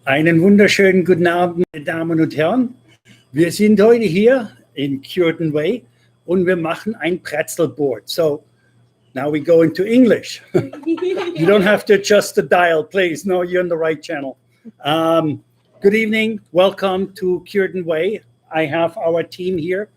Einen wunderschönen guten Abend, meine Damen und Herren. Wir sind heute hier in Curtin Way und wir machen ein Pretzelboard. So now we go into English. You don't have to adjust the dial, please. No, you're in the right channel. Good evening. Welcome to Curtin Way. I have our team here,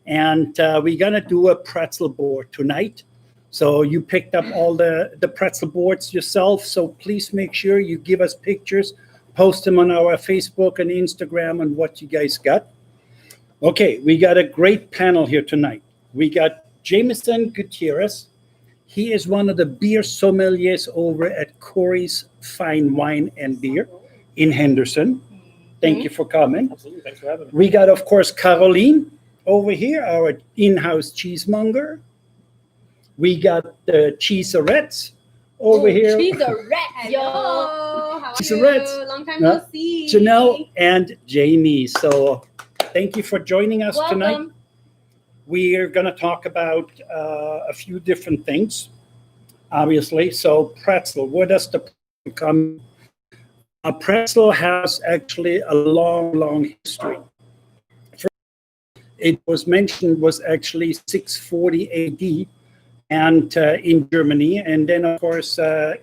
and we're going to do a pretzel board tonight. So you picked up all the pretzel boards yourself, so please make sure you give us pictures, post them on our Facebook and Instagram and what you guys got. Okay, we got a great panel here tonight. We got Jameson Gutierrez. He is one of the beer sommeliers over at Corey's Fine Wine and Beer in Henderson. Thank you for coming. Absolutely, thanks for having me. We got, of course, Caroline over here, our in-house cheesemonger. We got the Cheeserettes over here. Cheeserettes, yo! How are Cheeserettes. you? Long time no see. Janelle and Jamie. So thank you for joining us tonight. Welcome. We are going to talk about a few different things, obviously. So pretzel, where does the pretzel come? A pretzel has actually a long history. It was mentioned was actually 640 AD and in Germany. And then, of course, in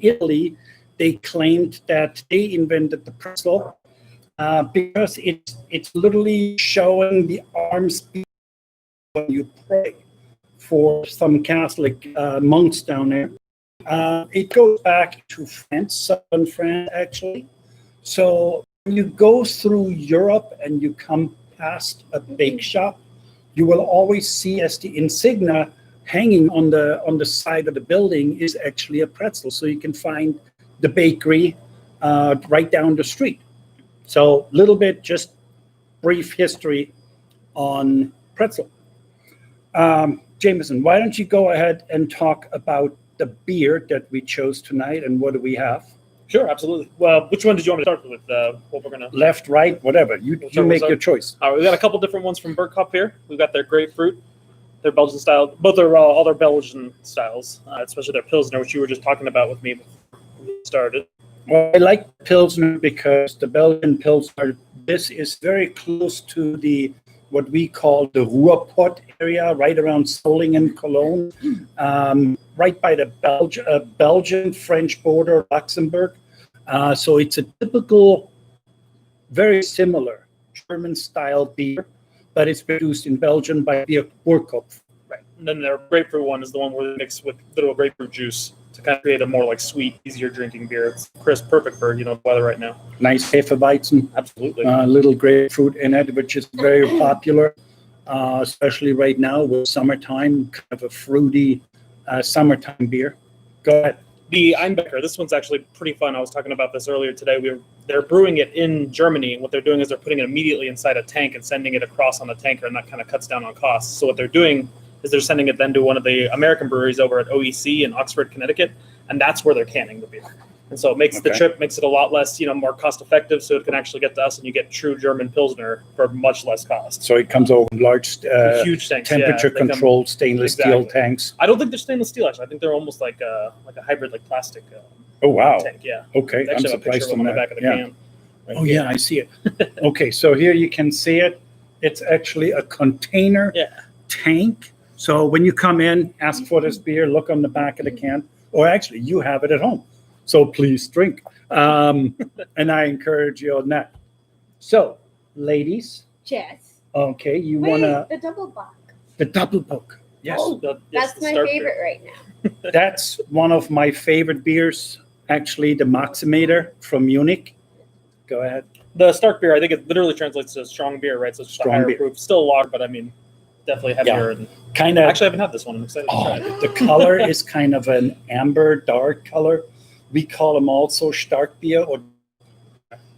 Italy, they claimed that they invented the pretzel because it's literally showing the arms when you pray for some Catholic monks down there. It goes back to France, southern France, actually. So when you go through Europe and you come past a bake shop, you will always see as the insignia hanging on the side of the building is actually a pretzel. So you can find the bakery right down the street. So a little bit, just brief history on pretzel. Jameson, why don't you go ahead and talk about the beer that we chose tonight and what do we have? Sure, absolutely. Well, which one did you want to start with? What we're gonna Left, right, whatever. You make your choice. All right, we got a couple different ones from Bergkop here. We've got their grapefruit, their Belgian style. Both are all their Belgian styles, especially their Pilsner, which you were just talking about with me before we started. Well, I like Pilsner because the Belgian Pilsner, this is very close to what we call the Ruhrpott area, right around Solingen, Cologne, right by the Belgian-French border, Luxembourg. So it's a typical, very similar German-style beer, but it's produced in Belgium by Bergkop. Right. And then their grapefruit one is the one where they mix with little grapefruit juice to kind of create a more like sweet, easier drinking beer. It's crisp, perfect for the weather right now. Nice Hefeweizen. Absolutely. Little grapefruit in it, which is very popular, especially right now with summertime, kind of a fruity summertime beer. Go ahead. The Einbecker, this one's actually pretty fun. I was talking about this earlier today. They're brewing it in Germany, and what they're doing is they're putting it immediately inside a tank and sending it across on a tanker, and that kind of cuts down on costs. So what they're doing is they're sending it then to one of the American breweries over at OEC in Oxford, Connecticut, and that's where they're canning the beer. And so it makes the trip, makes it a lot less, more cost effective, so it can actually get to us, and you get true German Pilsner for much less cost. So it comes over in large, huge tanks, temperature-controlled stainless steel tanks. I don't think they're stainless steel, actually. I think they're almost like a hybrid, like plastic. Oh wow! Tank, yeah. Okay, they I'm surprised on the back of the can. Right here. I see it. Okay, so here you can see it. It's actually a container tank. So when you come in, ask for this beer, look on the back of the can, or actually you have it at home. So please drink. And I encourage you on that. So, ladies. Cheers. Okay, you Wait, want to... the double buck. The double book. Yes. Oh, That's my favorite right now. That's one of my favorite beers, actually, the Maximator from Munich. Go ahead. The Stark beer, I think it literally translates to strong beer, right? So it's just a higher proof. Still a lager, but I mean, definitely heavier. Yeah. Kind of. Actually, I haven't had this one. I'm excited to try it. The color is kind of an amber dark color. We call them also Stark beer,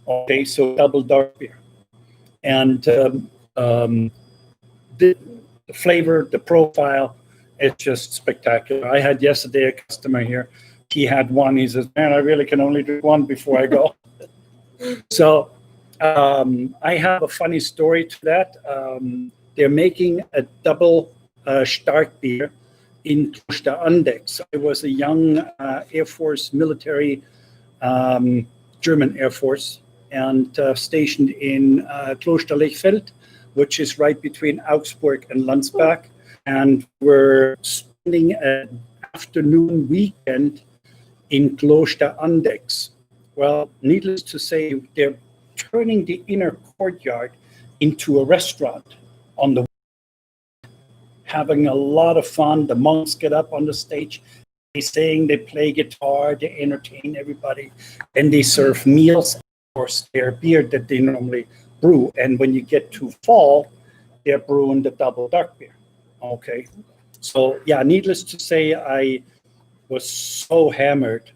okay, so double dark beer. And the flavor, the profile, it's just spectacular. I had yesterday a customer here. He had one. He says, "Man, I really can only do one before I go." So I have a funny story to that. They're making a double Stark beer in Kloster Andex. I was a young Air Force military German Air Force, and stationed in Klosterlechfeld, which is right between Augsburg and Landsberg. And we're spending an afternoon weekend in Kloster Andex. Well, needless to say, they're turning the inner courtyard into a restaurant on the having a lot of fun. The monks get up on the stage, they sing, they play guitar, they entertain everybody, and they serve meals, of course, their beer that they normally brew. And when you get to fall, they're brewing the double dark beer. Okay. So yeah, needless to say, I was so hammered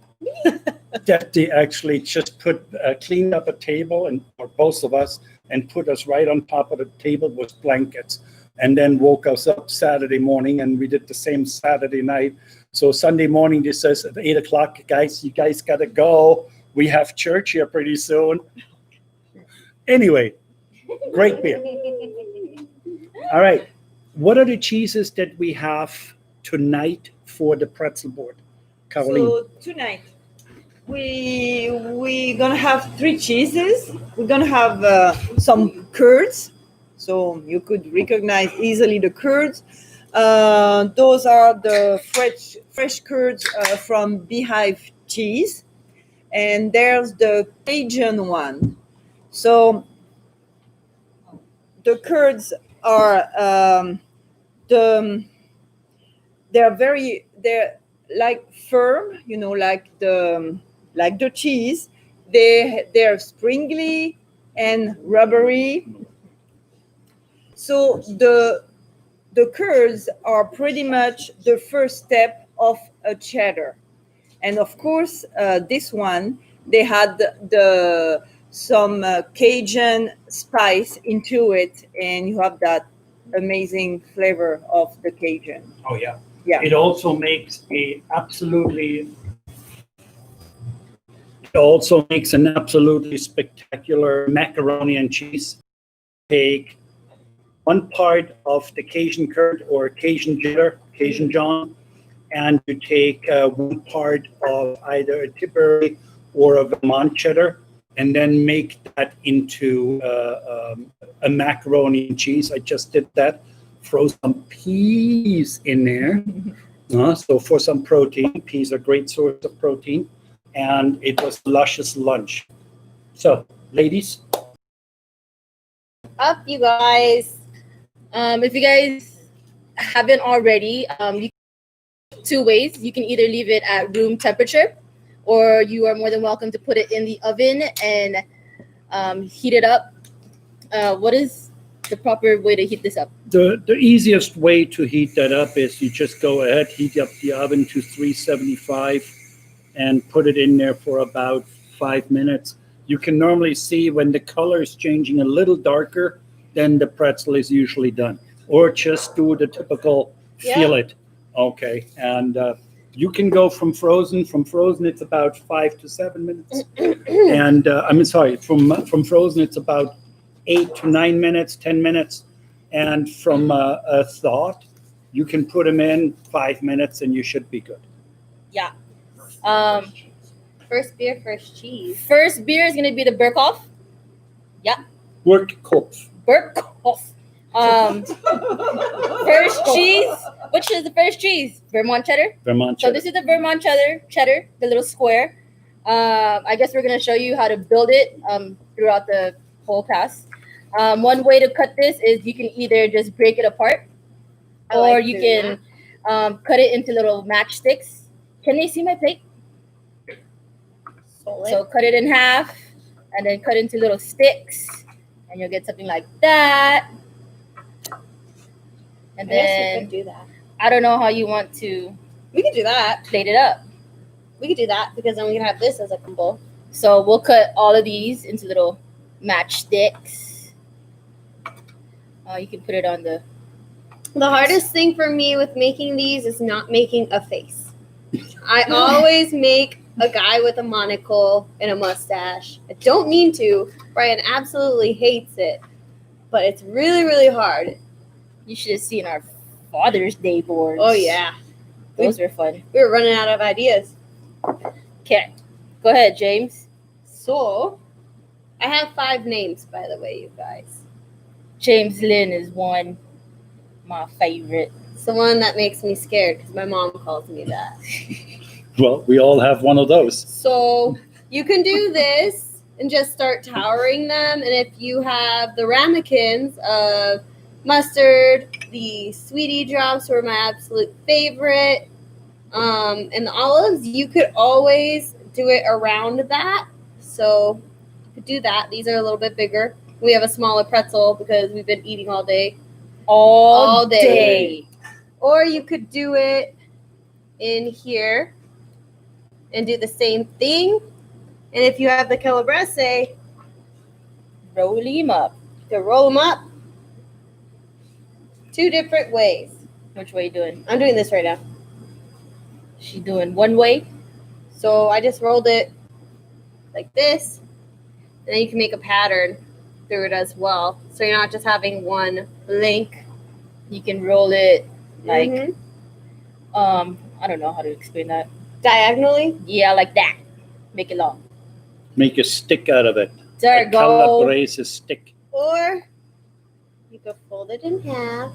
that they actually just cleaned up a table, and or both of us, and put us right on top of the table with blankets, and then woke us up Saturday morning, and we did the same Saturday night. So Sunday morning, this says at 8:00, guys, you guys gotta go. We have church here pretty soon. Anyway, great beer. All right, what are the cheeses that we have tonight for the pretzel board, Caroline? So tonight we're gonna have 3 cheeses. We're gonna have some curds, so you could recognize easily the curds. Those are the fresh curds from Beehive Cheese, and there's the Cajun one. So the curds are they're like firm, like the cheese. They're springly and rubbery. So the curds are pretty much the first step of a cheddar. And of course, this one, they had some Cajun spice into it, and you have that amazing flavor of the Cajun. Oh yeah. Yeah. It also makes an absolutely spectacular macaroni and cheese. Take one part of the Cajun curd or Cajun cheddar, Cajun John, and you take one part of either a Tipperary or a Vermont cheddar, and then make that into a macaroni and cheese. I just did that. Throw some peas in there. So for some protein, peas are a great source of protein, and it was luscious lunch. So, ladies, Up, you guys. If you guys haven't already, you 2 ways. You can either leave it at room temperature, or you are more than welcome to put it in the oven and heat it up. What is the proper way to heat this up? the easiest way to heat that up is you just go ahead, heat up the oven to 375, and put it in there for about 5 minutes. You can normally see when the color is changing a little darker, then the pretzel is usually done. Or just do the typical fillet. Okay, and you can go from frozen. From frozen, it's about 5 to 7 minutes. And from frozen, it's about 8 to 9 minutes, 10 minutes. And from a thawed, you can put them in 5 minutes, and you should be good. Yeah. First beer, first cheese. First beer is gonna be the Berkhoff. Workkopf. Berkhoff. First cheese. Which is the first cheese? Vermont cheddar. Vermont So cheddar. this is the Vermont cheddar, the little square. I guess we're gonna show you how to build it throughout the whole cast. One way to cut this is you can either just break it apart, or you can cut it into little matchsticks. Can they see my plate? So cut it in half, and then cut into little sticks, and you'll get something like that. And I guess we then could do that. I don't know how you want to We could do that. plate it up. We could do that because then we can have this as a combo. So we'll cut all of these into little matchsticks. You can put it on the. The hardest thing for me with making these is not making a face. I always make a guy with a monocle and a mustache. I don't mean to. Brian absolutely hates it, but it's really, really hard. You should have seen our Father's Day boards. Oh, yeah. Those were fun. We were running out of ideas. Okay, go ahead, James. So, I have 5 names, by the way, you guys. James Lynn is one, my favorite. It's the one that makes me scared because my mom calls me that. Well, we all have one of those. So, you can do this and just start towering them. And if you have the ramekins of mustard, the sweetie drops were my absolute favorite, and the olives, you could always do it around that. So you could do that. These are a little bit bigger. We have a smaller pretzel because we've been eating all day. All day. Or you could do it in here and do the same thing. And if you have the calabrese, Roll him up. to roll them up 2 different ways. Which way you doing? I'm doing this right now. She doing one way. So I just rolled it like this. And then you can make a pattern through it as well. So you're not just having one link. You can roll it like Mhm. I don't know how to explain that. Diagonally. Yeah, like that. Make it long. Make a stick out of it. There A you go. calabrese stick. Or you could fold it in half.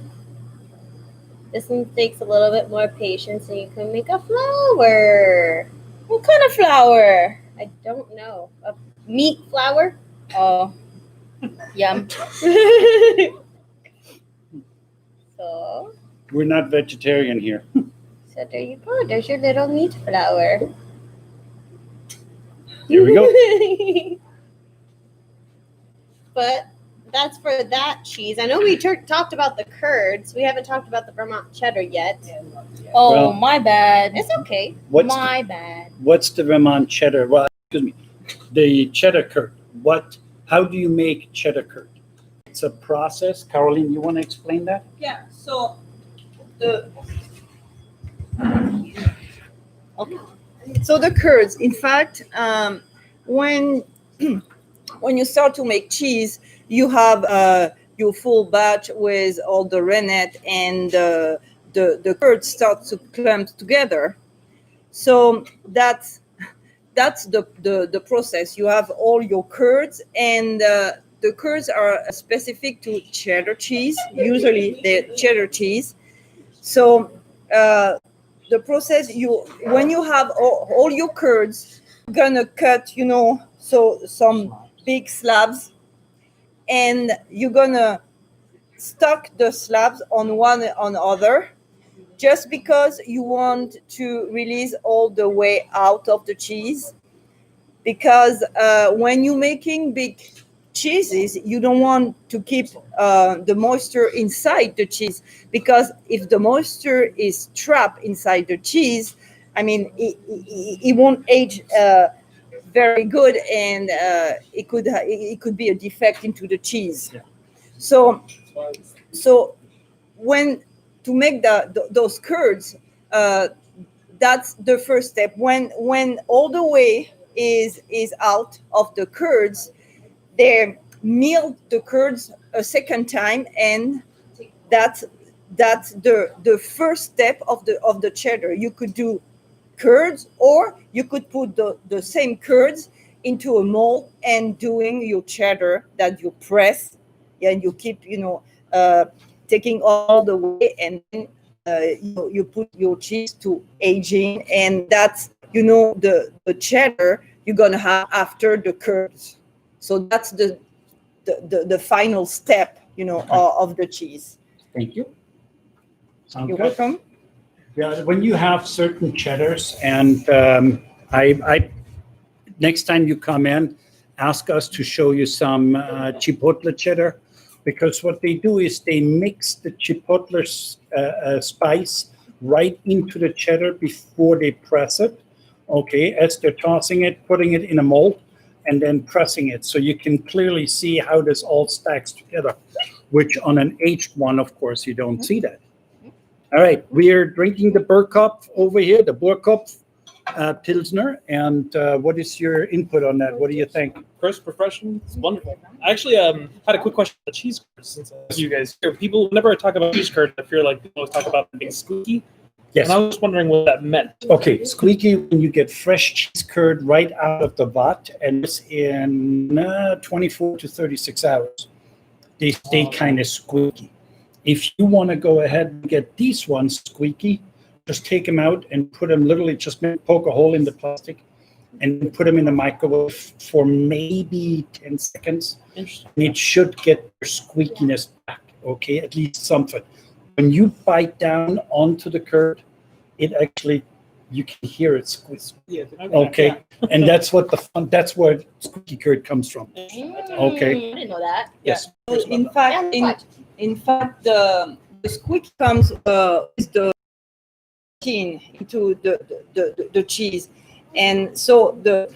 This one takes a little bit more patience, and you can make a flower. What kind of flower? I don't know. A meat flower? Oh, yum. So We're not vegetarian here. there you go. There's your little meat flower. Here we go. But that's for that cheese. I know we talked about the curds. We haven't talked about the Vermont cheddar yet. Oh, Well- my bad. It's okay. My bad. What's the Vermont cheddar? Well, excuse me. The cheddar curd. How do you make cheddar curd? It's a process. Caroline, you want to explain that? Yeah. So the So the curds, in fact, when you start to make cheese, you have your full batch with all the rennet, and the curds start to clump together. So that's the process. You have all your curds, and the curds are specific to cheddar cheese. Usually, the cheddar cheese. So the process, when you have all your curds, you're gonna cut, so some big slabs, and you're gonna stack the slabs on one on other, just because you want to release all the way out of the cheese. Because when you're making big cheeses, you don't want to keep the moisture inside the cheese, because if the moisture is trapped inside the cheese, I mean, it won't age very good, and it could be a defect into the cheese. Yeah. So when to make those curds, that's the first step. When all the way is out of the curds, they mill the curds a second time, and that's the first step of the cheddar. You could do curds, or you could put the same curds into a mold and doing your cheddar that you press, and you keep taking all the way, and then you put your cheese to aging, and that's the cheddar you're gonna have after the curds. So that's the final step, of the cheese. Thank you. Sounds You're good. welcome. Yeah, when you have certain cheddars, and I next time you come in, ask us to show you some chipotle cheddar, because what they do is they mix the chipotle spice right into the cheddar before they press it. Okay, as they're tossing it, putting it in a mold, and then pressing it, so you can clearly see how this all stacks together. Which on an aged one, of course, you don't see that. All right, we are drinking the Burkopf over here, the Burkopf Pilsner. And what is your input on that? What do you think? Crisp, refreshing. It's wonderful. I actually had a quick question about the cheese curds, since you guys here. People, whenever I talk about cheese curds, I feel like people always talk about them being squeaky. Yes. And I was wondering what that meant. Okay, squeaky when you get fresh cheese curd right out of the vat, and it's in 24 to 36 hours. They stay kind of squeaky. If you want to go ahead and get these ones squeaky, just take them out and put them literally, just poke a hole in the plastic and put them in the microwave for maybe 10 seconds. Interesting. And it should get your squeakiness back, okay? At least something. When you bite down onto the curd, it actually, you can hear it squeeze. Yeah. Okay, and that's where squeaky curd comes from. Okay. I didn't know that. Yes. So in fact, the squeak comes with the protein into the cheese, and so the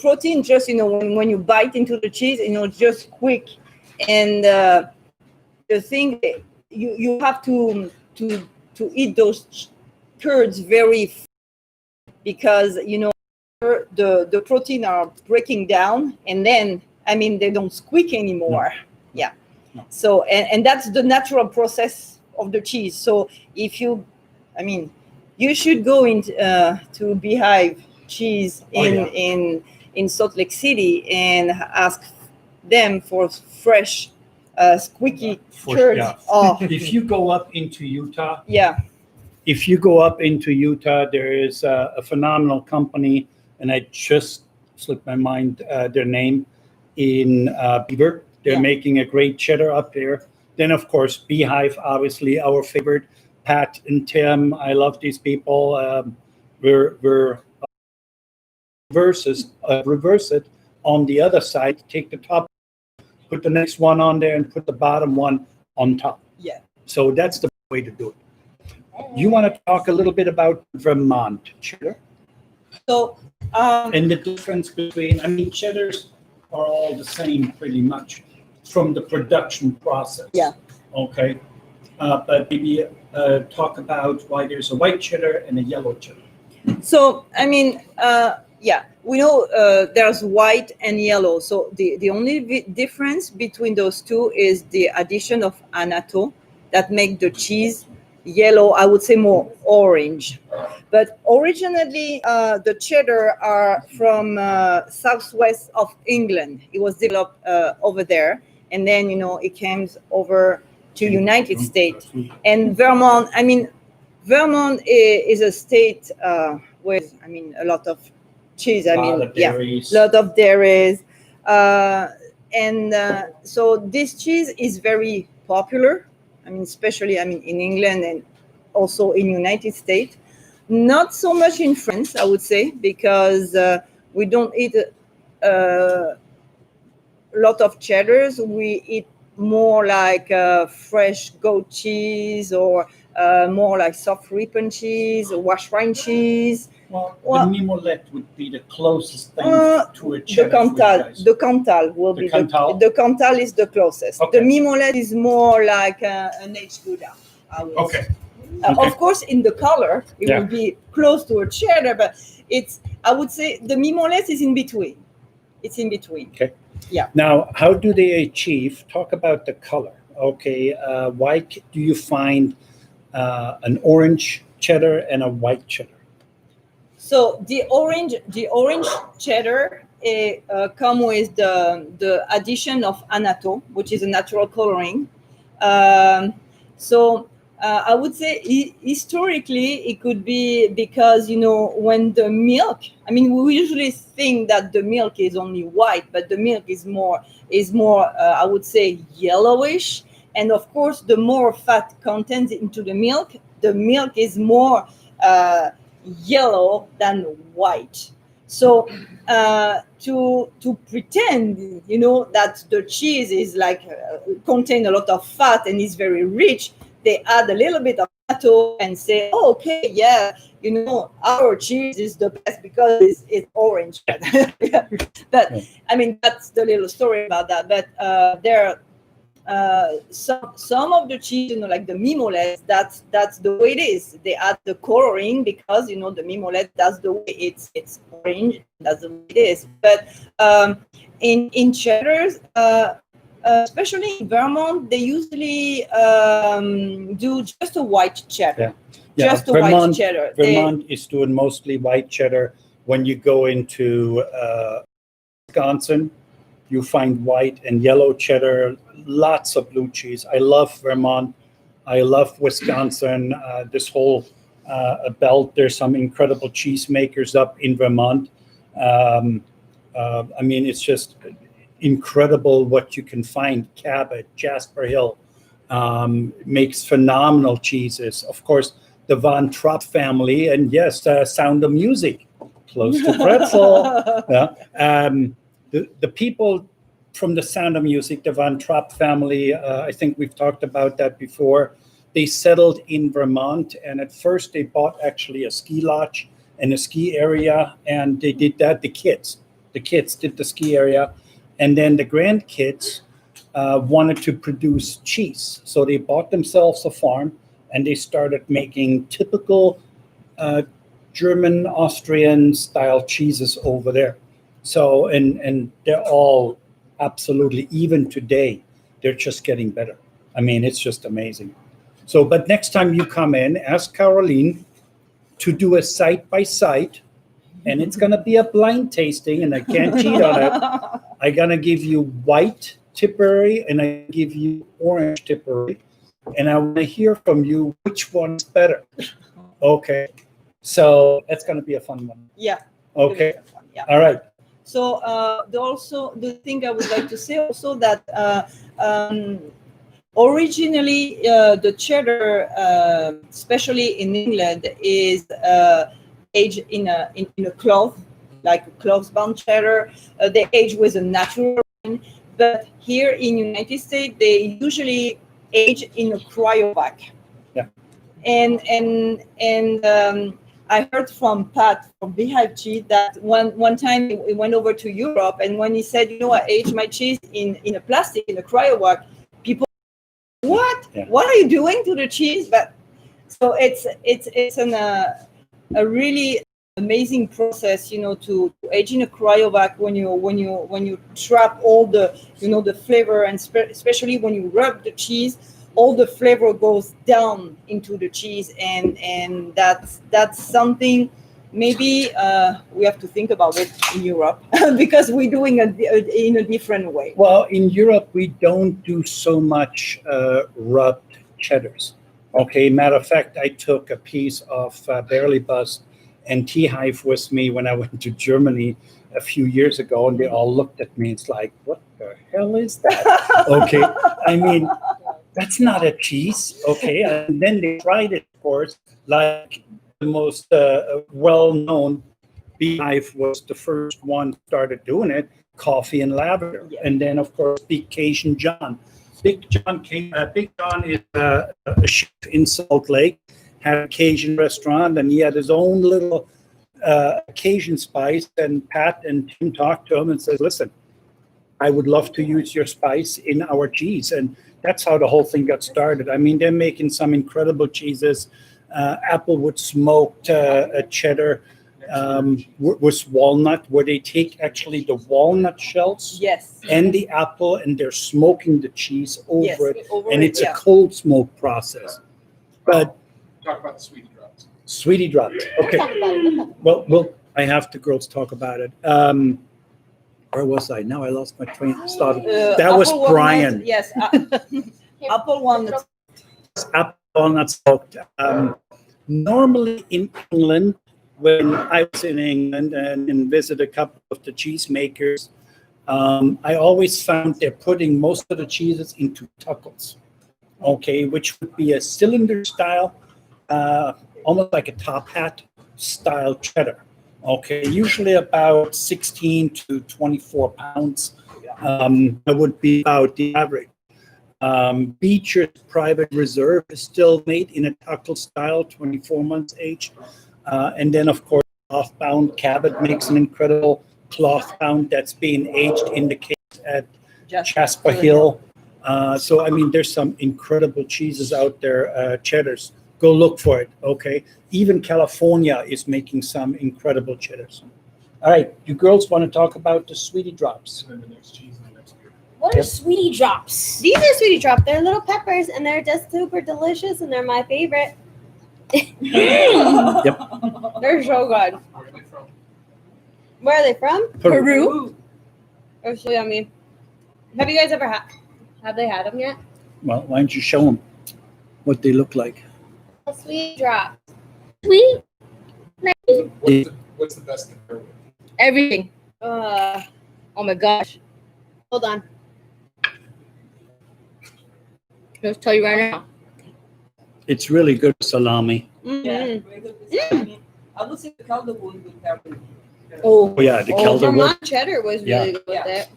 protein just when you bite into the cheese, just quick, and the thing you have to eat those curds very fast because the protein are breaking down, and then they don't squeak anymore. Yeah. No. So and that's the natural process of the cheese. So if you should go to Beehive Cheese in Salt Lake City and ask them for fresh squeaky curds. Yeah. Oh, If you go up into Utah, yeah. there is a phenomenal company, and I just slipped my mind their name, in Beaver. They're Yeah. making a great cheddar up there. Then, of course, Beehive, obviously our favorite. Pat and Tim, I love these people. We're reverse it on the other side. Take the top, put the next one on there, and put the bottom one on top. Yeah. So that's the way to do it. You want to talk a little bit about Vermont cheddar So and the difference between, cheddars are all the same pretty much from the production process. Yeah. Okay. But maybe talk about why there's a white cheddar and a yellow cheddar. So, we know there's white and yellow. So the only difference between those two is the addition of annatto that make the cheese yellow, I would say more orange. But originally, the cheddar are from southwest of England. It was developed over there. And then, it came over to United States. And Vermont, Vermont is a state with, a lot of cheese. Lot of dairies. Lot of dairies. So this cheese is very popular. Especially, in England and also in United States. Not so much in France, I would say, because we don't eat a lot of cheddars. We eat more like fresh goat cheese or more like soft rippon cheese, wash rind cheese. Well, the mimolette would be the closest thing to a The cheddar. Cantal. The Cantal will be Cantal? the Cantal is the closest. Okay. The mimolette is more like an aged Gouda, I would say. Okay. Of course, in the color, it will be close to a cheddar, but I would say the mimolette is in between. It's in between. Okay. Yeah. Now, how do they achieve? Talk about the color. Okay. Why do you find an orange cheddar and a white cheddar? So the orange cheddar come with the addition of annatto, which is a natural coloring. I would say historically it could be because when the milk, we usually think that the milk is only white, but the milk is more I would say yellowish, and of course the more fat content into the milk is more yellow than white. So to pretend that the cheese is like contain a lot of fat and is very rich, they add a little bit of annatto and say, oh, okay, yeah, our cheese is the best because it's orange. But that's the little story about that. But there are some of the cheese, like the mimolette, that's the way it is. They add the coloring because the mimolette, that's the way it's orange. That's the way it is. But in cheddars, especially in Vermont, they usually do just a white cheddar. Yeah, Just a white cheddar. Vermont is doing mostly white cheddar. When you go into Wisconsin, you find white and yellow cheddar, lots of blue cheese. I love Vermont. I love Wisconsin. This whole belt, there's some incredible cheesemakers up in Vermont. I mean, it's just incredible what you can find. Cabot, Jasper Hill makes phenomenal cheeses. Of course, the Von Trapp family, and yes, Sound of Music, close to pretzel. Yeah. The people from the Sound of Music, the Von Trapp family, I think we've talked about that before. They settled in Vermont, and at first they bought actually a ski lodge and a ski area, and they did that. The kids did the ski area, and then the grandkids wanted to produce cheese, so they bought themselves a farm, and they started making typical German, Austrian style cheeses over there. So, and they're all absolutely, even today, they're just getting better. I mean, it's just amazing. So, but next time you come in, ask Caroline to do a side by side, and it's going to be a blind tasting, and I can't cheat on it. I'm going to give you white Tipperary, and I give you orange Tipperary, and I want to hear from you which one's better. Okay. So that's going to be a fun one. Yeah. Okay. Yeah. All right. So the thing I would like to say also that originally the cheddar, especially in England, is aged in a cloth, like a cloth-bound cheddar. They age with a natural wine, but here in United States they usually age in a cryovac. Yeah. And I heard from Pat from Beehive Cheese that one time he went over to Europe, and when he said, I aged my cheese in a plastic, in a cryovac, people, what? Yeah. What are you doing to the cheese? But so it's a really amazing process, to age in a cryovac when you trap all the the flavor, and especially when you rub the cheese, all the flavor goes down into the cheese, and that's something maybe we have to think about it in Europe because we're doing it in a different way. Well, in Europe, we don't do so much rubbed cheddars. Okay, matter of fact, I took a piece of Barley Bust and Tea Hive with me when I went to Germany a few years ago, and they all looked at me. It's like, what the hell is that? Okay, I mean, that's not a cheese. Okay, and then they tried it, of course, like the most well-known. Beehive was the first one started doing it, coffee and lavender, and then of course Big Cajun John. Big John is a chef in Salt Lake, had a Cajun restaurant, and he had his own little Cajun spice. And Pat and Tim talked to him and said, "Listen, I would love to use your spice in our cheese." And that's how the whole thing got started. I mean, they're making some incredible cheeses. Applewood smoked cheddar with walnut, where they take actually the walnut shells and the apple, and they're smoking the cheese over it. And it's a cold smoke process. But talk about the sweetie drops. Sweetie drops. Okay. Well, I have to girls talk about it. Where was I? Now I lost my train of thought. That was Brian. Walnut, yes. Apple walnut. Apple walnut smoked. Normally in England, when I was in England and visited a couple of the cheesemakers, I always found they're putting most of the cheeses into tuckles, okay, which would be a cylinder style, almost like a top hat style cheddar, okay, usually about 16 to 24 pounds. That would be about the average. Beecher's Private Reserve is still made in a tuckle style, 24 months aged. And then, of course, cloth-bound Cabot makes an incredible cloth-bound that's being aged in the case at Jasper Hill. So, I mean, there's some incredible cheeses out there, cheddars. Go look for it, okay? Even California is making some incredible cheddars. All right, you girls want to talk about the Sweetie Drops? And then the next cheese and the next beer. What are Yep. sweetie drops? These are sweetie drop. They're little peppers, and they're just super delicious, and they're my favorite. Yep. They're so good. Where are they from? Where are they from? Peru. They're so yummy. Have you guys ever had? Have they had them yet? Well, why don't you show them what they look like? Sweet drop. Sweet. What's the best compare with? Everything. Uh, Oh my gosh. hold on. I'll tell you right now. It's really good salami. Mm-hmm. I would say the Calderwood with pepper. Oh. Oh yeah, the Oh, Calderwood. Vermont cheddar was really Yeah. good with Yeah. it.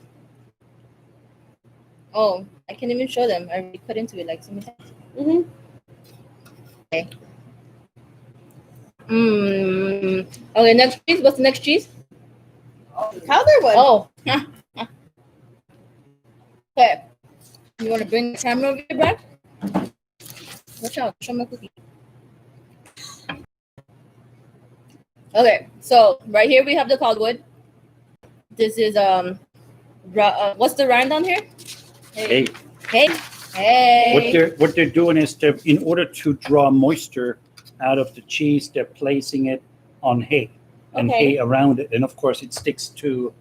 Oh, I can't even show them. I already cut into it like so many times. Mm-hmm. Okay, next cheese. What's the next cheese? Calderwood. Oh. Okay. You want to bring the camera over here, Brad? Watch out. Show my cookie. Okay, so right here we have the Caldwood. This is what's the rind on here? Hey, Hey. Hey. what they're doing is in order to draw moisture out of the cheese, they're placing it on hay and Okay. hay around it, and of course it sticks to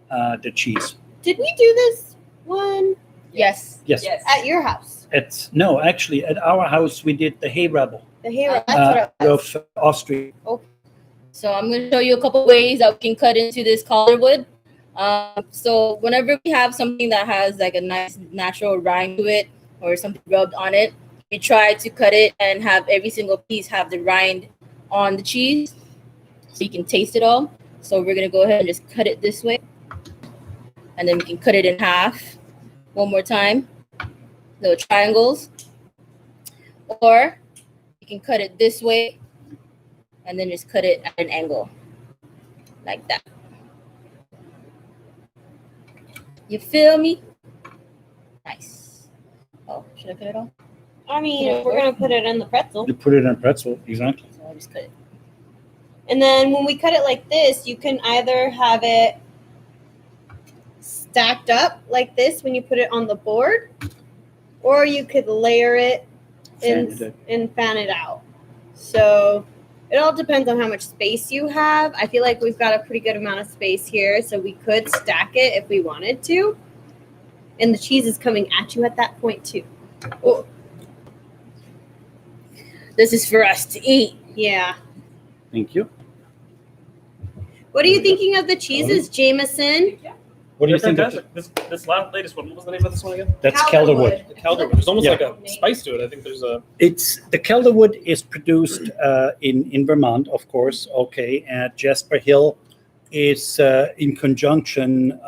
the cheese. Did we do this one Yes. Yes. at your house? No, actually, at our house we did the hay rebel The hero. That's out what it was. of Austria. So I'm going to show you a couple ways that we can cut into this Calderwood. So whenever we have something that has like a nice natural rind to it or something rubbed on it, we try to cut it and have every single piece have the rind on the cheese so you can taste it all. So we're going to go ahead and just cut it this way. And then we can cut it in half one more time, little triangles. Or you can cut it this way and then just cut it at an angle like that. You feel me? Nice. Oh, should I cut it off? I mean, we're gonna put it in the pretzel, You put it in pretzel, exactly. So I'll just cut it. and then when we cut it like this, you can either have it stacked up like this when you put it on the board, or you could layer it Sanded it. and fan it out. So it all depends on how much space you have. I feel like we've got a pretty good amount of space here, so we could stack it if we wanted to. And the cheese is coming at you at that point too. Oh. This is for us to eat. Yeah. Thank you. What are you thinking of the cheeses, Jameson? What do you They're think? Of fantastic. This latest one. What was the name of this one again? that's Calderwood. Calderwood. The Calderwood. There's almost Yeah. like a spice to it. I think there's a. It's the Calderwood is produced in Vermont, of course. Okay, and Jasper Hill is in conjunction.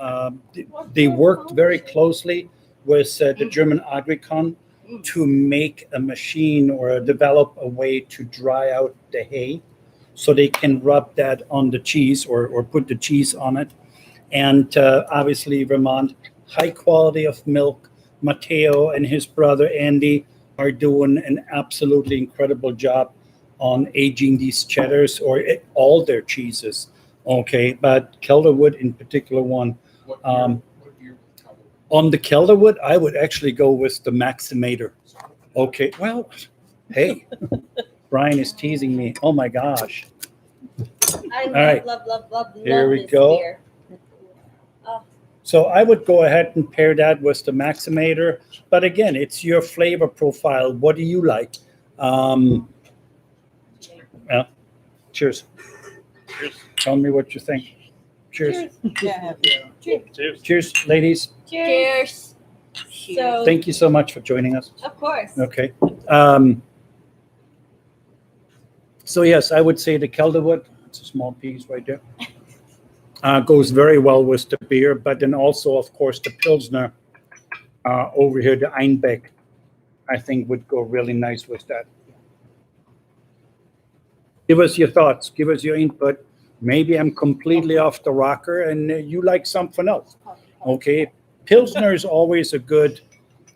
They worked very closely with the German Agricon to make a machine or develop a way to dry out the hay, so they can rub that on the cheese or put the cheese on it. And obviously, Vermont, high quality of milk. Matteo and his brother Andy are doing an absolutely incredible job on aging these cheddars or all their cheeses. Okay, but Calderwood in particular one. What Um, year was the Calderwood? On the Calderwood, I would actually go with the Maximator. Okay, well, hey, Brian is teasing me. Oh my gosh. I love, right. love Here we this go. beer. So I would go ahead and pair that with the Maximator. But again, it's your flavor profile. What do you like? Well, cheers. Cheers. Tell me what you think. Cheers. Yeah. Cheers. Cheers, ladies. Cheers. So, Thank you so much for joining us. of course. Okay. So yes, I would say the Calderwood, it's a small piece right there, goes very well with the beer, but then also, of course, the Pilsner over here, the Einbeck, I think would go really nice with that. Give us your thoughts. Give us your input. Maybe I'm completely off the rocker and you like something else. Okay. Pilsner is always a good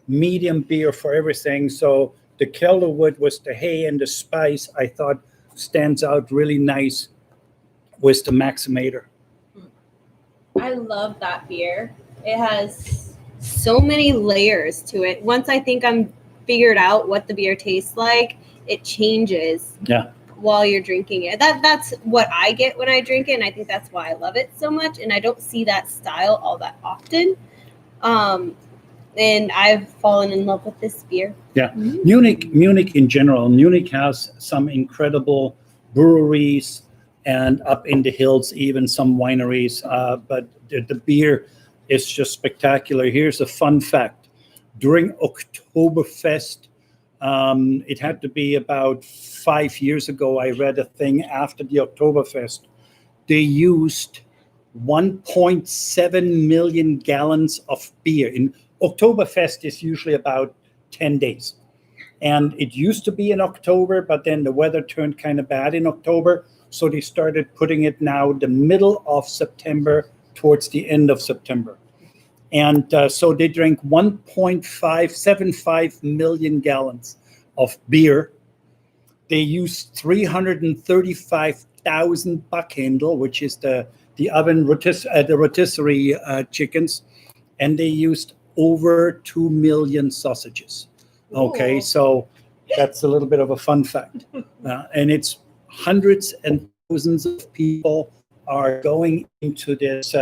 medium beer for everything. So the Calderwood with the hay and the spice, I thought stands out really nice with the Maximator. I love that beer. It has so many layers to it. Once I think I'm figured out what the beer tastes like, it changes. Yeah. While you're drinking it. That's what I get when I drink it, and I think that's why I love it so much. And I don't see that style all that often. And I've fallen in love with this beer. Yeah. Munich in general. Munich has some incredible breweries, and up in the hills, even some wineries. But the beer is just spectacular. Here's a fun fact. During Oktoberfest, it had to be about 5 years ago, I read a thing after the Oktoberfest. They used 1.7 million gallons of beer. In Oktoberfest is usually about 10 days. And it used to be in October, but then the weather turned kind of bad in October. So they started putting it now the middle of September towards the end of September. And so they drank 1.575 million gallons of beer. They used 335,000 buckhandel, which is the oven the rotisserie chickens, and they used over 2 million sausages. Okay, Ooh. so that's a little bit of a fun fact. And it's hundreds and thousands of people are going into this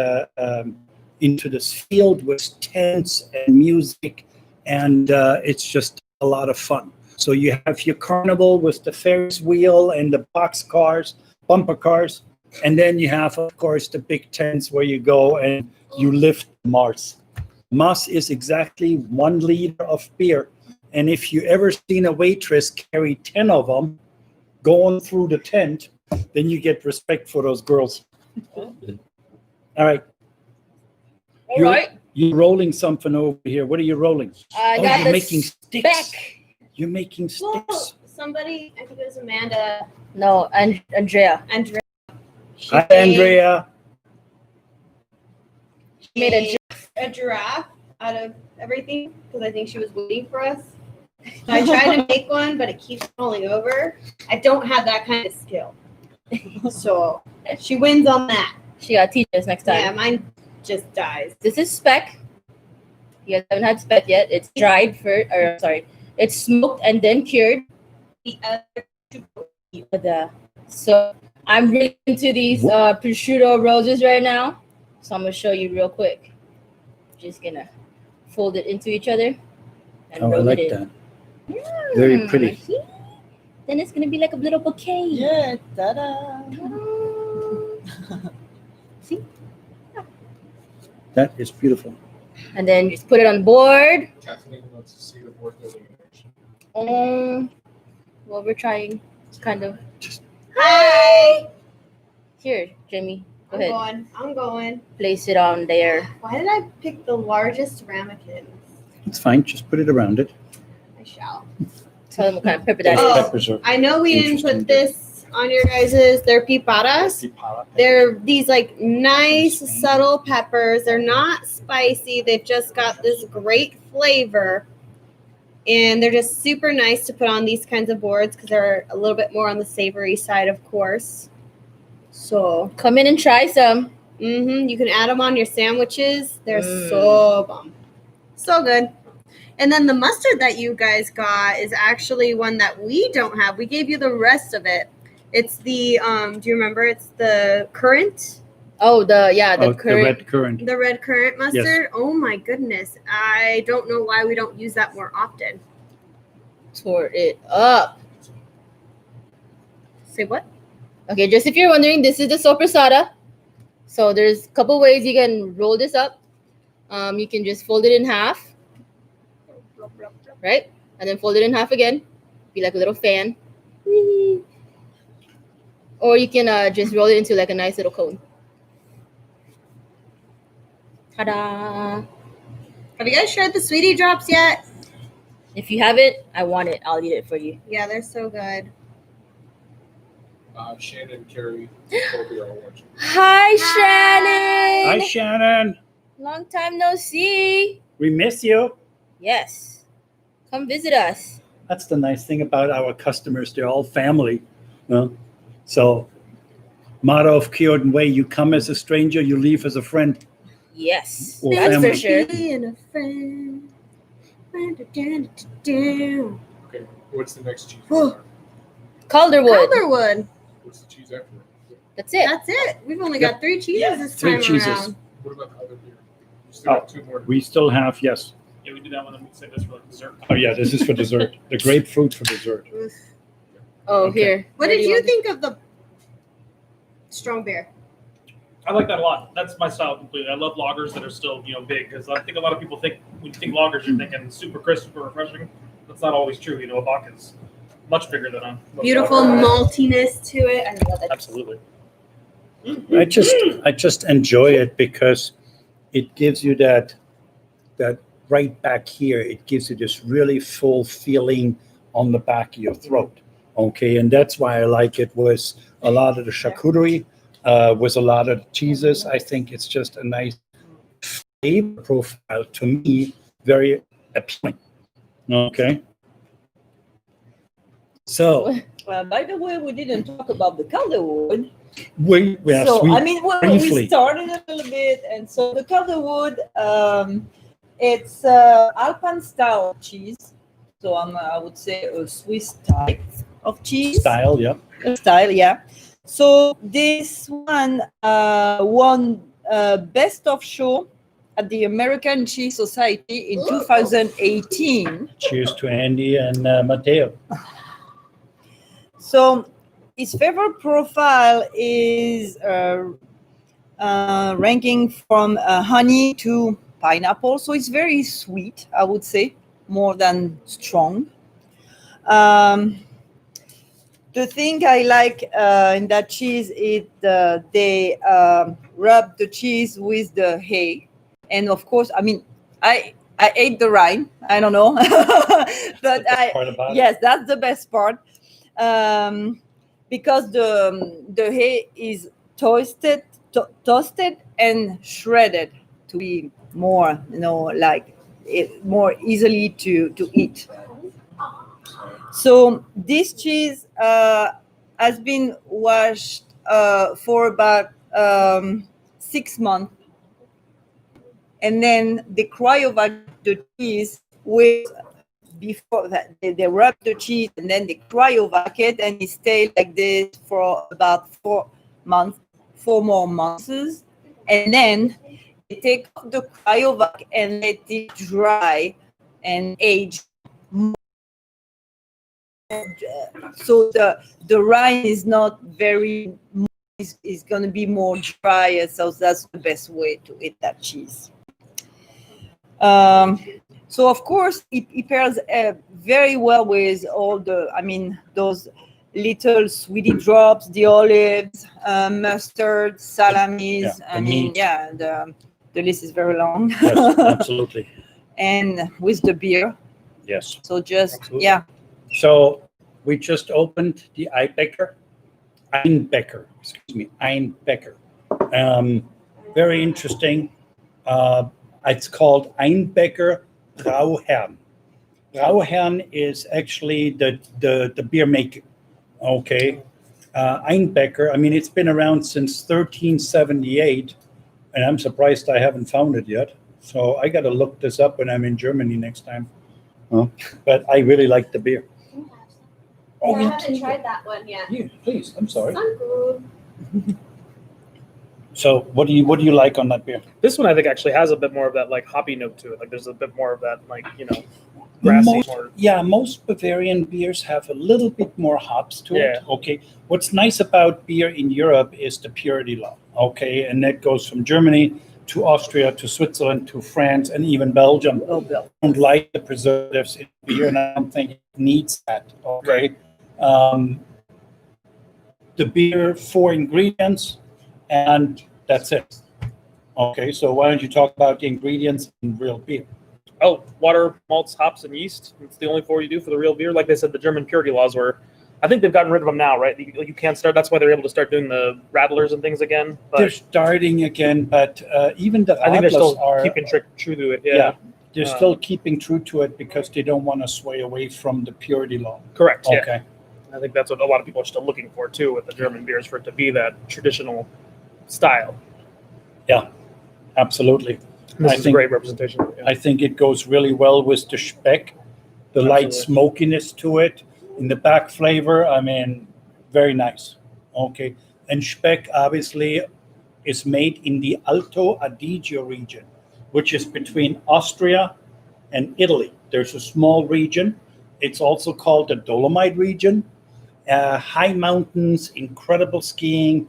field with tents and music, and it's just a lot of fun. So you have your carnival with the Ferris wheel and the box cars, bumper cars, and then you have, of course, the big tents where you go and you lift Mars. Mars is exactly 1 liter of beer, and if you ever seen a waitress carry 10 of them going through the tent, then you get respect for those girls. All right. All right. You're rolling something over here. What are you rolling? I got you're the making sticks. speck. You're making Whoa, sticks. somebody, I think it was Amanda. No, Andrea. Andrea. Hi, Andrea. She made a giraffe out of everything because I think she was waiting for us. So I tried to make one, but it keeps falling over. I don't have that kind of skill. So she wins on that. She got to teach us next time. Yeah, mine just dies. This is speck. You guys haven't had speck yet. It's dried first, or sorry, it's smoked and then cured. The other So I'm really into these prosciutto roses right now. So I'm gonna show you real quick. Just gonna fold it into each other and Oh, I roll like it in. that. Very pretty. Then it's gonna be like a little bouquet. Yeah, ta-da. See? That is beautiful. And then just put it on the board. Kathleen wants to see the board illumination. Well, we're trying kind of. Hi. Here, Jamie, go ahead. I'm going. Place it on there. Why did I pick the largest ramekins? It's fine. Just put it around it. I shall. Tell them what kind of pepper that Oh. is. Peppers are I know we didn't Interesting. put this on your guys's. They're piparas. They're these like nice subtle peppers. They're not spicy. They've just got this great flavor. And they're just super nice to put on these kinds of boards because they're a little bit more on the savory side, of course. So, Come in and try some. you can add them on your sandwiches. They're so bomb. So good. And then the mustard that you guys got is actually one that we don't have. We gave you the rest of it. It's the, do you remember? It's the currant. Oh, the the current. red currant. The red currant mustard? Oh my goodness. I don't know why we don't use that more often. Tore it up. Say what? Okay, just if you're wondering, this is the sopressata. So there's a couple ways you can roll this up. You can just fold it in half, right? And then fold it in half again. Be like a little fan. Whee! Or you can just roll it into like a nice little cone. Ta-da! Have you guys tried the sweetie drops yet? If you have it, I want it. I'll eat it for you. Yeah, they're so good. Shannon, Carrie, Colby are watching. Hi, Shannon. Hi, Shannon. Long time no see. We miss you. Yes. Come visit us. That's the nice thing about our customers. They're all family. So, motto of Kyoto Way, you come as a stranger, you leave as a friend. Yes, Or that's family. for sure. Being a friend. Okay, what's the next cheese? Oh. Calderwood. Calderwood. What's the cheese after that? That's it. That's it. We've only Yep. got 3 cheeses Yeah. this 3 time cheeses. around. What about the other beer? You still have 2 more. We still have, yes. Yeah, we do that one and we save this for like dessert. Oh, yeah, this is for dessert. The grapefruit for dessert. Oh, Okay. here. What Where did do you want think of the strong beer? I like that a lot. That's my style completely. I love lagers that are still, big, because I think a lot of people think when you think lagers, you're thinking super crisp, super refreshing. That's not always true. A vodka is much bigger than a Beautiful maltiness to it. I love it. Absolutely. I just enjoy it because it gives you that right back here. It gives you this really full feeling on the back of your throat. Okay, and that's why I like it with a lot of the charcuterie, with a lot of the cheeses. I think it's just a nice flavor profile to me, very appealing. Okay. So By the way, we didn't talk about the Calderwood. yes, So we I mean, we briefly. started a little bit, and so the Calderwood, it's Alpine style cheese. So I would say a Swiss type of cheese Style, yeah. style, yeah. So this one won Best of Show at the American Cheese Society in 2018. Cheers to Andy and Matteo. So his favorite profile is ranking from honey to pineapple. So it's very sweet, I would say, more than strong. The thing I like in that cheese is they rub the cheese with the hay. And of course, I mean, I ate the rind. I don't know. But Part about it. yes, that's the best part. Because the hay is toasted and shredded to be more, like more easily to eat. So this cheese has been washed for about 6 months, and then they cryovac the cheese with. Before that, they rub the cheese and then they cryovac it, and it stays like this for about 4 more months, and then they take off the cryovac and let it dry and age more. So the rind is not very, is going to be more dry, so that's the best way to eat that cheese. So of course it pairs very well with all those little sweetie drops, the olives, mustard, salamis. Yeah, the meat. The list is very long. Yes, absolutely. And with the beer. Yes. So just Absolutely. So we just opened the Einbecker. Very interesting. It's called Einbecker Brauherrn. Brauherrn is actually the beer maker. Okay. Einbecker, I mean, it's been around since 1378, and I'm surprised I haven't found it yet. So I got to look this up when I'm in Germany next time. But I really like the beer. I haven't tried that one yet. Yeah, please. I'm sorry. I'm good. So what do you like on that beer? This one I think actually has a bit more of that like hoppy note to it. Like there's a bit more of that like grassy. Most Bavarian beers have a little bit more hops to it. Yeah. Okay. What's nice about beer in Europe is the purity law. Okay, and that goes from Germany to Austria to Switzerland to France and even Belgium. Belgium. I don't like the preservatives in beer, and I don't think it needs that. Okay. The beer, 4 ingredients, and that's it. Okay, so why don't you talk about the ingredients in real beer? Oh, water, malts, hops, and yeast. It's the only 4 you do for the real beer. Like they said, the German purity laws were, I think they've gotten rid of them now, right? You can't start. That's why they're able to start doing the rattlers and things again. But They're starting again, but even the I think they're radlers still are keeping true to it. yeah, Yeah, they're still keeping true to it because they don't want to sway away from the purity law. correct. Yeah. Okay. I think that's what a lot of people are still looking for too with the German beers, for it to be that traditional style. Absolutely. This I is a think- great representation. Yeah. I think it goes really well with the speck, the light Absolutely. smokiness to it, in the back flavor. I mean, very nice. Okay. And speck obviously is made in the Alto Adige region, which is between Austria and Italy. There's a small region. It's also called the Dolomite region. High mountains, incredible skiing,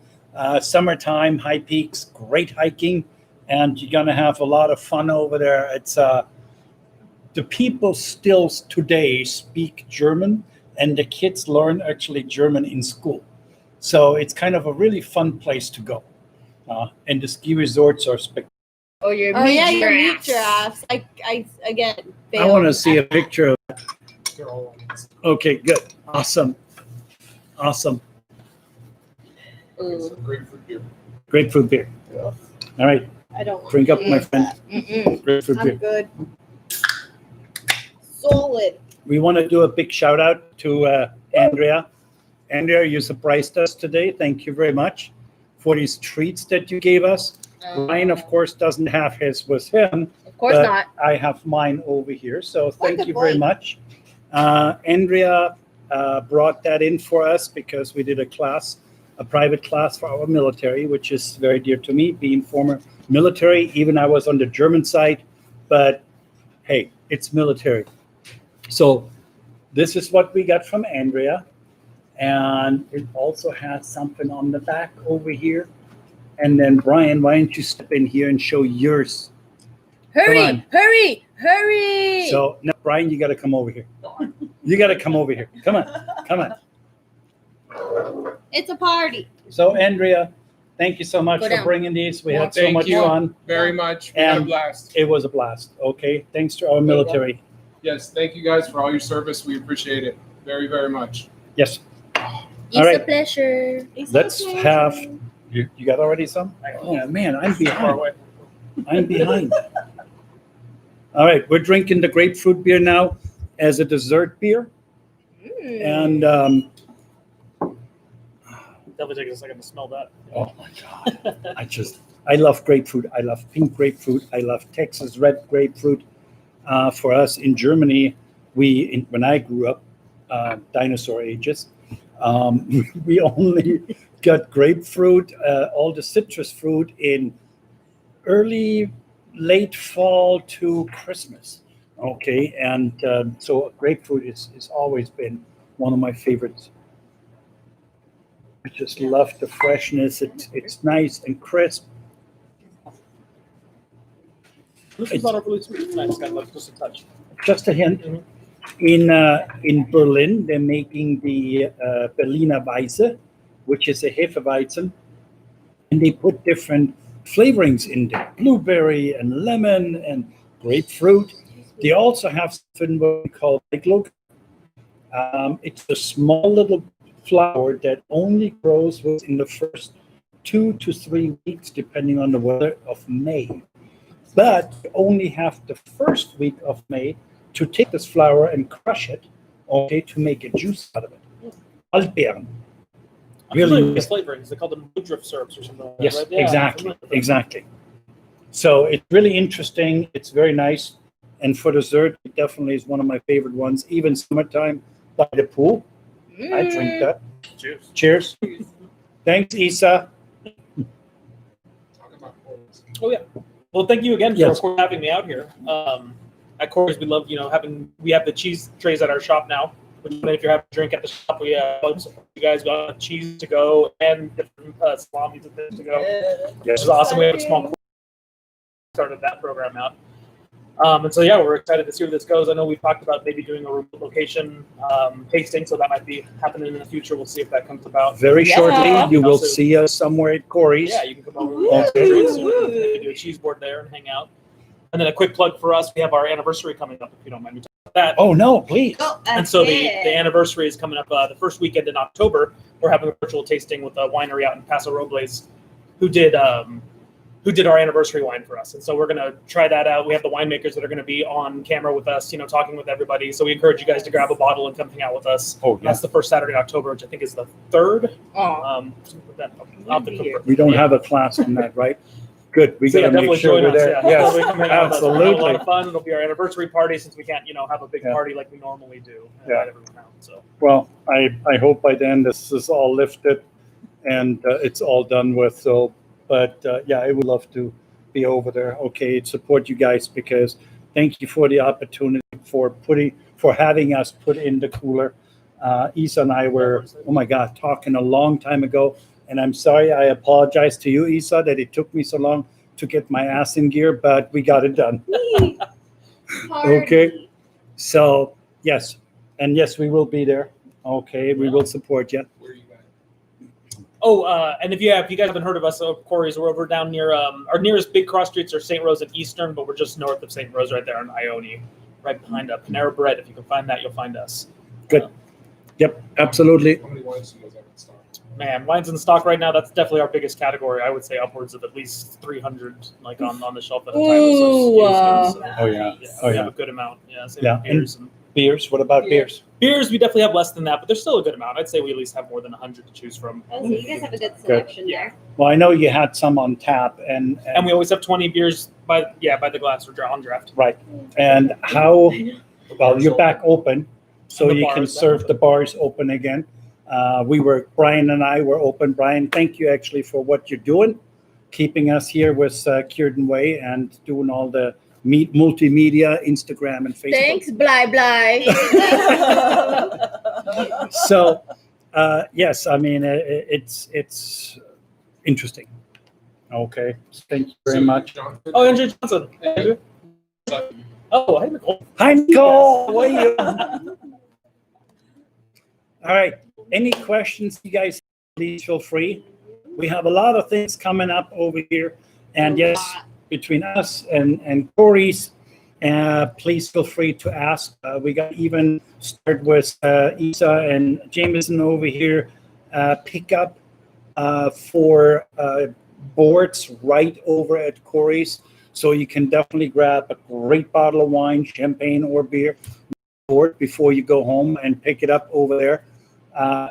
summertime, high peaks, great hiking, and you're gonna have a lot of fun over there. It's the people still today speak German, and the kids learn actually German in school. So it's kind of a really fun place to go. And the ski resorts are spectacular. Oh, your Oh yeah, your meat meat giraffes. I again. I want to failed. see a picture of They're all on this. Okay, good. Awesome. Awesome. Okay, so grapefruit beer. Grapefruit beer. All right, I don't want drink up, to my eat friend. that. Mm-mm. Grapefruit I'm beer. good. Solid. We want to do a big shout out to Andrea. Andrea, you surprised us today. Thank you very much for these treats that you gave us. Ryan, of course, doesn't have his with him. Of course but not. I have mine over here. So thank Like a you very boy. much. Andrea brought that in for us because we did a private class for our military, which is very dear to me, being former military. Even I was on the German side, but hey, it's military. So this is what we got from Andrea. And it also has something on the back over here. And then Brian, why don't you step in here and show yours? Hurry, on. hurry, hurry. So no, Brian, you got to come over here. You got to come over here. Come on, come on. It's a party. So Andrea, thank you so much Go for down. bringing these. We had so Thank much you. fun. Very much. We had a And- blast. It was a blast. Okay, thanks to our military. Yes, thank you guys for all your service. We appreciate it very, very much. Yes. It's All right. a pleasure. Let's have. You got already some? Oh man, I'm Far behind. away. I'm behind. All right, we're drinking the grapefruit beer now as a dessert beer, Mm. and Definitely take a second to smell that. oh my god, I love grapefruit. I love pink grapefruit. I love Texas red grapefruit. For us in Germany, when I grew up, dinosaur ages, we only got grapefruit, all the citrus fruit in late fall to Christmas. Okay, and so grapefruit is always been one of my favorites. I just love the freshness. It's nice and crisp. This is not overly sweet. It's nice. Got like just a touch. Just a hint. In Berlin, they're making the Berliner Weisse, which is a Hefeweizen, and they put different flavorings in there: blueberry and lemon and grapefruit. They also have something what we call Eiglog. It's a small little flower that only grows within the first 2 to 3 weeks, depending on the weather of May. But you only have the first week of May to take this flower and crush it, okay, to make a juice out of it. Altbeeren. Really, Really, with flavorings. They call them woodruff syrups or something like that. yes, right? Yeah, exactly, I'm familiar with that. exactly. So it's really interesting. It's very nice. And for dessert, it definitely is one of my favorite ones. Even summertime by the pool, I drink that. Cheers. Cheers. Thanks, Isa. Talk about boys. Oh yeah. Well, thank you again for Yes. of course, having me out here. At Corey's, we love we have the cheese trays at our shop now. Which, if you're having a drink at the shop, we you guys got cheese to go and different salamis and things to go. Which is awesome. We have a small started that program out. And so yeah, we're excited to see where this goes. I know we've talked about maybe doing a remote location tasting, so that might be happening in the future. We'll see if that comes about. Very Yeah. shortly, you will Also- see us somewhere at Corey's. Yeah, you can come over. Woo! Maybe do a cheese board there and hang out. And then a quick plug for us: we have our anniversary coming up. If you don't mind me talking about that. Oh, no, please. Go And so the ahead. anniversary is coming up the first weekend in October. We're having a virtual tasting with a winery out in Paso Robles, who did our anniversary wine for us. And so we're gonna try that out. We have the winemakers that are gonna be on camera with us, talking with everybody. So we encourage you guys to grab a bottle and come hang out with us. Oh, That's the first Saturday in October, which I think is the 3rd. Aw. I'll have to confirm. We don't Yeah. have a class on that, right? Good. We So got to make sure join we're us. there. Yeah. Yes, Definitely come hang out with us. We'll have a lot absolutely. of fun. It'll be our anniversary party since we can't, have a big Yeah. party like we normally do. And Yeah. invite everyone out. So Well, I hope by then this is all lifted and it's all done with. So, but yeah, I would love to be over there. Okay, support you guys because thank you for the opportunity for having us put in the cooler. Isa and I were, oh my God, talking a long time ago. And I'm sorry, I apologize to you, Isa, that it took me so long to get my ass in gear, but we got it done. Okay. So, yes. And yes, we will be there. Okay, we will support you. Where are you guys? and if you guys haven't heard of us, Corey's, we're over down near our nearest big cross streets are St. Rose and Eastern, but we're just north of St. Rose, right there in Ione, right behind Panera Bread. If you can find that, you'll find us. Good. Yep, absolutely. How many wines do you guys have in stock? Man, wines in stock right now, that's definitely our biggest category. I would say upwards of at least 300 like on the shelf at a time. Ooh, So, Oh yeah. Oh, we yeah. have a good amount. Yeah, same Yeah, with beers. And Beers. What about beers? beers, we definitely have less than that, but there's still a good amount. I'd say we at least have more than 100 to choose from. Oh, so you guys have a good selection there. Well, I know you had some on tap, and And we always have 20 beers by the glass or on draft. right. And how? Well, you're back open, so And the you can bars back serve open. the bars open again. Brian and I were open. Brian, thank you actually for what you're doing, keeping us here with Kierden Way and doing all the multimedia, Instagram and Facebook. Thanks, Bly Bly. So, yes, I mean, it's interesting. Okay, thank you very much. Jonathan? Oh, Andrew Johnson. Hey, Andrew. Oh, hey, Nicole. Hi, Nicole. How are you? All right. Any questions you guys have, please feel free. We have a lot of things coming up over here. And yes, between us and Corey's, please feel free to ask. We got even start with Isa and Jameson over here. Pick up for boards right over at Corey's. So you can definitely grab a great bottle of wine, champagne or beer board before you go home and pick it up over there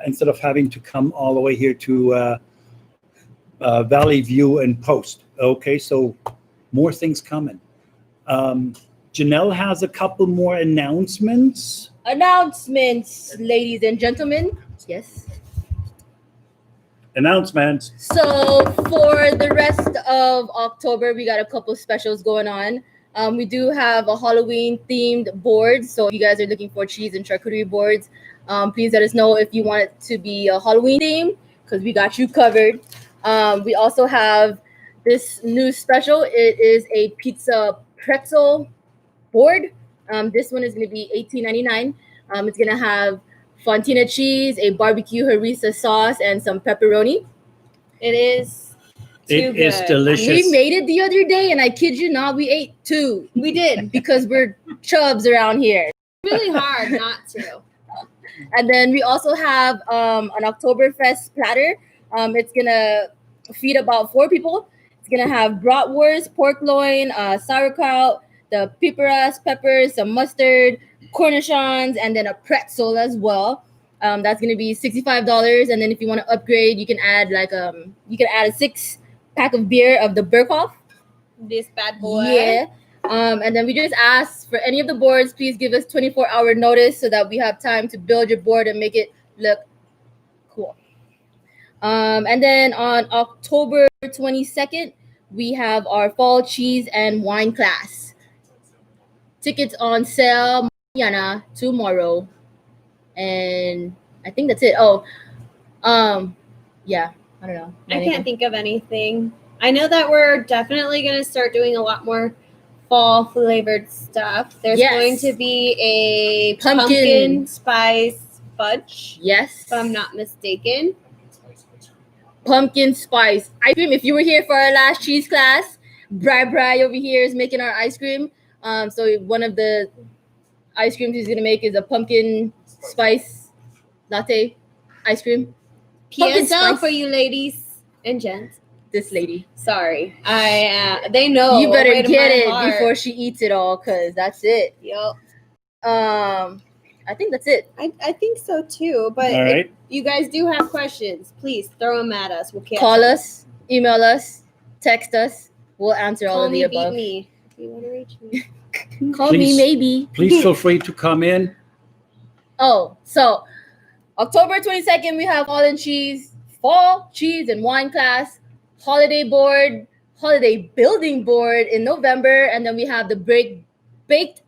instead of having to come all the way here to Valley View and Post. Okay, so more things coming. Janelle has a couple more announcements. Announcements, ladies and gentlemen. Yes. Announcements. So for the rest of October, we got a couple specials going on. We do have a Halloween themed board. So if you guys are looking for cheese and charcuterie boards, please let us know if you want it to be a Halloween theme because we got you covered. We also have this new special. It is a pizza pretzel board. This one is going to be $18.99. It's going to have fontina cheese, a barbecue harissa sauce, and some pepperoni. It is too It is good. delicious. We made it the other day, and I kid you not, we ate two. We did because we're chubs around here. Really hard not to. And then we also have an Oktoberfest platter. It's gonna feed about 4 people. It's gonna have bratwurst, pork loin, sauerkraut, the piperas, peppers, some mustard, cornichons, and then a pretzel as well. That's gonna be $65. And then if you want to upgrade, you can add a 6-pack of beer of the Berkhoff. This bad boy. Yeah. And then we just ask for any of the boards, please give us 24-hour notice so that we have time to build your board and make it look cool. And then on October 22nd, we have our fall cheese and wine class. Tickets on sale tomorrow. And I think that's it. Yeah, I don't know. I can't think of anything. I know that we're definitely going to start doing a lot more fall flavored stuff. There's Yes. going to be a Pumpkin. pumpkin spice fudge, Yes. if I'm not mistaken. Pumpkin spice ice cream. If you were here for our last cheese class, Bri over here is making our ice cream. So one of the ice creams he's gonna make is a pumpkin spice latte ice cream. Pumpkin PSL spice. for you ladies and gents. This lady, Sorry. They know. you better right in get my it heart. before she eats it all, cause that's it. Yup. I think that's it. I think so too. But All if right. you guys do have questions, please throw them at us. We'll catch Call them. us, email us, text us. we'll answer all Call of the me, beat above. me. If you want to reach me. Call Please. me maybe. Please feel free to come in. Oh, so October 22nd, we have Holland Cheese, Fall Cheese and Wine class, Holiday Board, Holiday Building Board in November, and then we have the Baked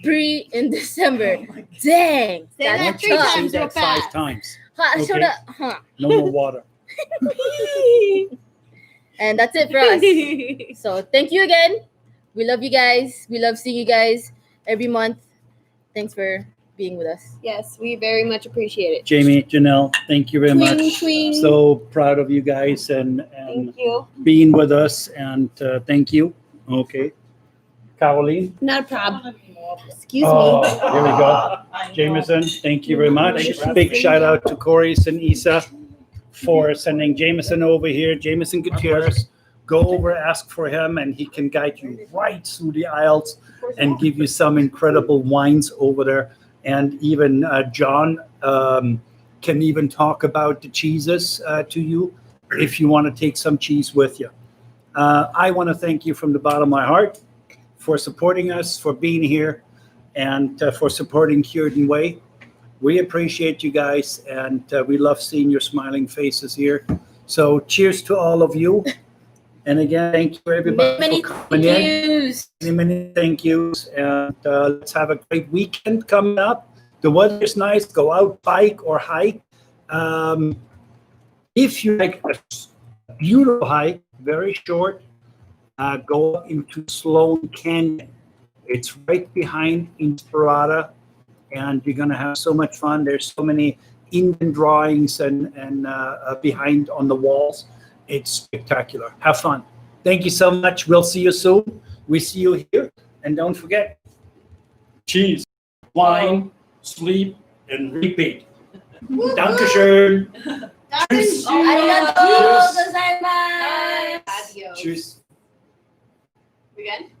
Brie in December. Dang. Say that's that 3 tough. times Say real that 5 fast. times. Huh, Okay. huh. No more water. And that's it for us. So thank you again. We love you guys. We love seeing you guys every month. Thanks for being with us. Yes, we very much appreciate it. Jamie, Janelle, thank you very Twing, much. twing. So proud of you guys and Thank you. being with us, and thank you. Okay. Caroline? Not a problem. Excuse Oh, me. here we go. Jameson, thank you very much. Big shout out to Corey's and Isa for sending Jameson over here. Jameson Gutierrez, go over, ask for him, and he can guide you right through the aisles and give you some incredible wines over there. And even John can even talk about the cheeses to you if you want to take some cheese with you. I want to thank you from the bottom of my heart for supporting us, for being here, and for supporting Cureton Way. We appreciate you guys, and we love seeing your smiling faces here. So cheers to all of you. And again, thank you everybody Many for coming in. yous. Many thank yous, and let's have a great weekend coming up. The weather is nice. Go out, bike or hike. If you like a beautiful hike, very short, go up into Sloan Canyon. It's right behind Inspirada, and you're going to have so much fun. There's so many Indian drawings and behind on the walls. It's spectacular. Have fun. Thank you so much. We'll see you soon. We see you here. And don't forget, cheese, wine, sleep, and repeat. Dankeschön. Tschüss. Arigato Cheers. gozaimasu. Tschüss. We good?